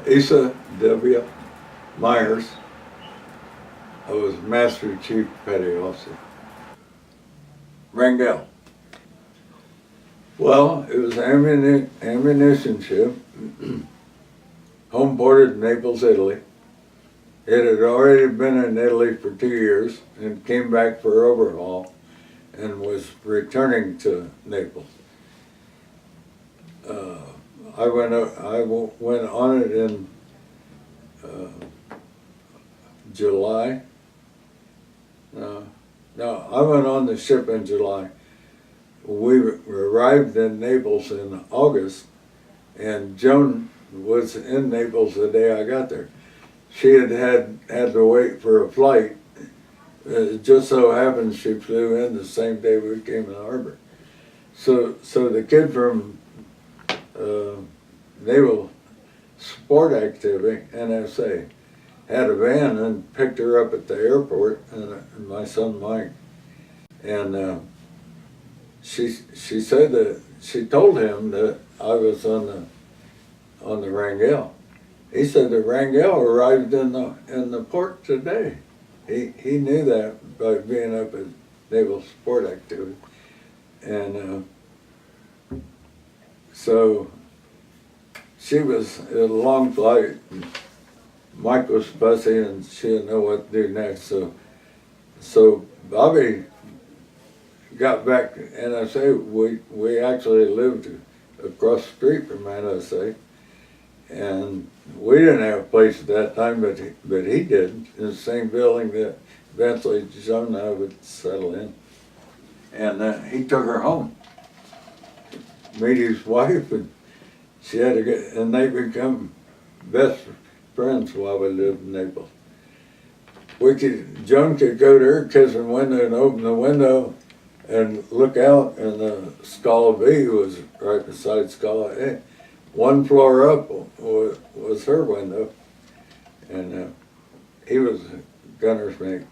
ASA W. Myers. I was Master Chief Petty Officer. Wrangell. Well, it was an ammunition ship, homeported in Naples, Italy. It had already been in Italy for 2 years and came back for overhaul and was returning to Naples. I went on it in July. No, I went on the ship in July. We arrived in Naples in August, and Joan was in Naples the day I got there. She had to wait for a flight. It just so happened she flew in the same day we came in harbor. So the kid from Naval Sport Activity, NSA, had a van and picked her up at the airport, and my son Mike. And she said that she told him that I was on the Wrangell. He said the Wrangell arrived in the port today. He knew that by being up at Naval Sport Activity, and so she was at a long flight. Mike was fussy, and she didn't know what to do next. So Bobby got back, and I say we actually lived across the street from NSA, and we didn't have a place at that time, but he did, in the same building that eventually Joan and I would settle in. And he took her home, meet his wife, and she had to get, and they become best friends while we lived in Naples. Joan could go to her kitchen window and open the window and look out, and the Scala B was right beside Scala A. One floor up was her window, and he was a gunner's mate.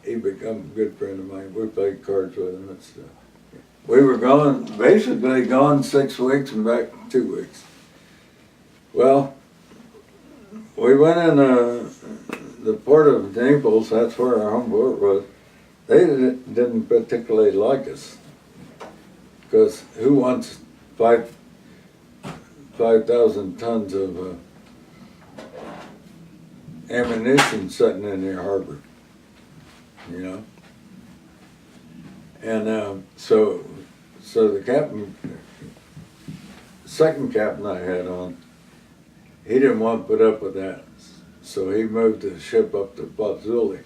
He became a good friend of mine. We played cards with him and stuff. We were basically gone 6 weeks and back 2 weeks. Well, we went in the port of Naples. That's where our home port was. They didn't particularly like us, because who wants 5,000 tons of ammunition sitting in their harbor, you know? And so the captain, second captain I had on, he didn't want to put up with that. So he moved the ship up to Pozzuoli,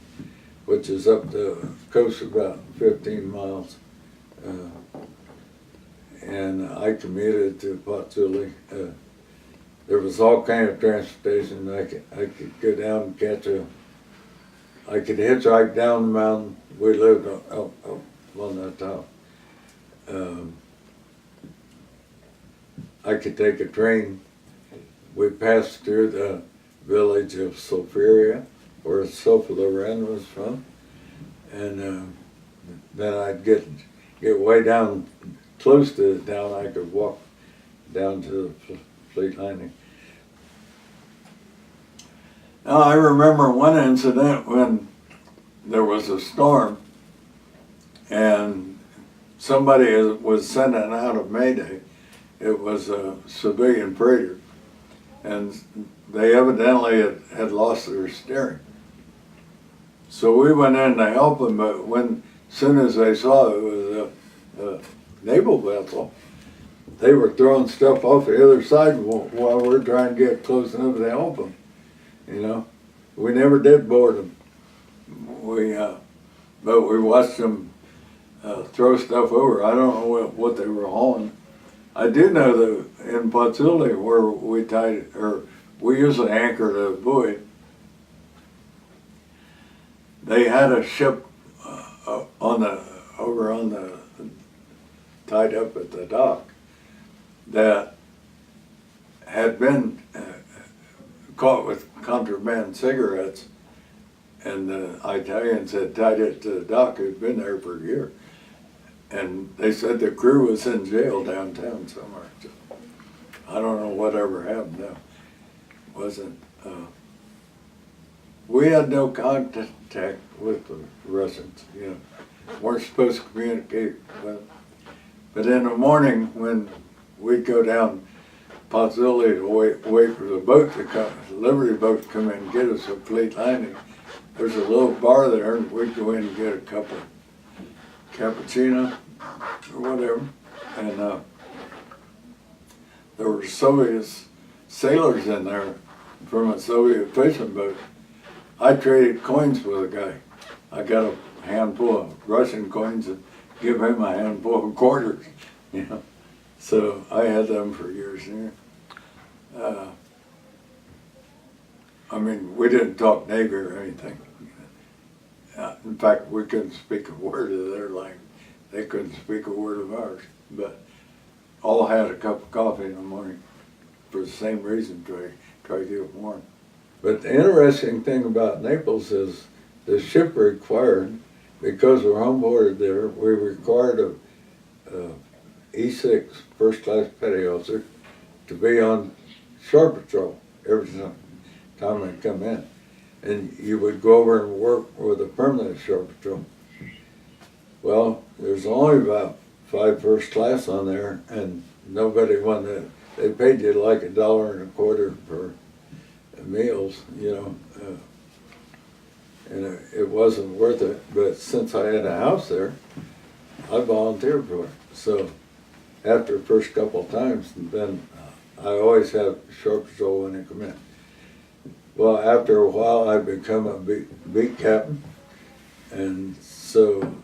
which is up the coast about 15 miles. And I commuted to Pozzuoli. There was all kind of transportation. I could go down and I could hitchhike down the mountain. We lived up on the top. I could take a train. We passed through the village of Sulfuria, where Sophie Loren was from, and then I'd get way down, close to the town. I could walk down to the fleet landing. Now I remember one incident when there was a storm, and somebody was sending out a mayday. It was a civilian freighter, and they evidently had lost their steering. So we went in to help them, but as soon as they saw it was a naval vessel, they were throwing stuff off the other side while we're trying to get close enough to help them. You know, we never did board them. But we watched them throw stuff over. I don't know what they were hauling. I do know that in Pozzuoli, where we usually anchored a buoy, they had a ship tied up at the dock that had been caught with contraband cigarettes, and the Italians had tied it to the dock. It had been there for a year. And they said the crew was in jail downtown somewhere. I don't know whatever happened now. wasn't. We had no contact with the Russians, you know, weren't supposed to communicate with them. But in the morning when we'd go down Pozzilli to wait for the boat to come, the Liberty boat to come in and get us at Fleet Landing, there's a little bar there and we'd go in and get a cup of cappuccino or whatever. And there were Soviet sailors in there from a Soviet fishing boat. I traded coins with a guy. I got a handful of Russian coins and give him a handful of quarters, you know. So I had them for years. I mean, we didn't talk Navy or anything. In fact, we couldn't speak a word of their language. They couldn't speak a word of ours. But all had a cup of coffee in the morning for the same reason, try to get warm. But the interesting thing about Naples is the ship required, because we're homeboarded there, we required a E6 first class petty officer to be on shore patrol every time they come in. And you would go over and work with a permanent shore patrol. Well, there's only about 5 first class on there, and nobody wanted. They paid you like $1.25 for meals, you know, and it wasn't worth it. But since I had a house there, I volunteered for it. So after the first couple of times, then I always have shore patrol when they come in. Well, after a while, I become a beat captain, and so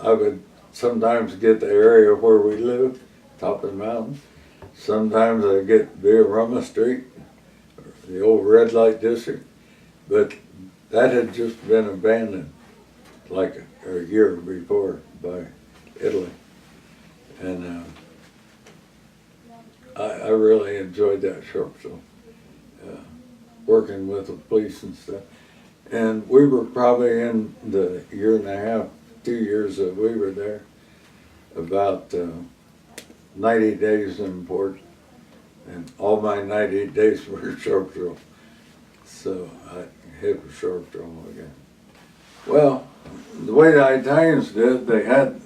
I would sometimes get the area where we live, top of the mountain. Sometimes I get Via Roma Street, the old red light district, but that had just been abandoned like a year before by Italy. And I really enjoyed that shore patrol, working with the police and stuff. And we were probably in the year and a half, 2 years that we were there, about 90 days in port. And all my 90 days were shore patrol. So I hit for shore patrol again. Well, the way the Italians did, they had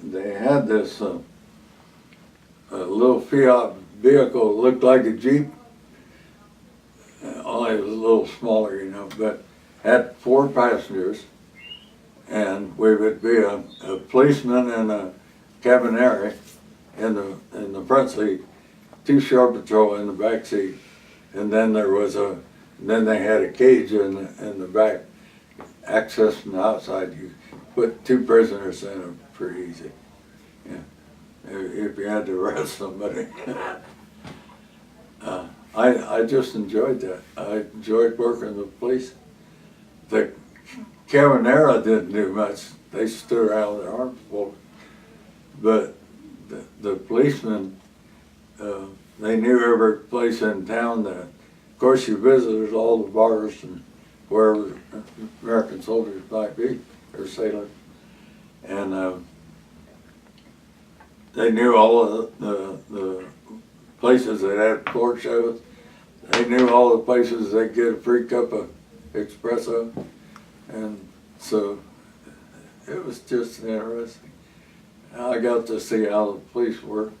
this little Fiat vehicle that looked like a Jeep. Only it was a little smaller, you know, but had 4 passengers. And we would be a policeman and a cabinary in the front seat, 2 shore patrol in the back seat, and then then they had a cage in the back, access from the outside. You put 2 prisoners in it pretty easy. Yeah, if you had to arrest somebody. I just enjoyed that. I enjoyed working with police. The Cabanera didn't do much. They stood around with their arms folded. But the policemen, they knew every place in town. That, of course, you visited all the bars and wherever American soldiers might be, or sailors. And they knew all of the places that had floor shows. They knew all the places they'd get a free cup of espresso. And so it was just interesting. I got to see how the police work.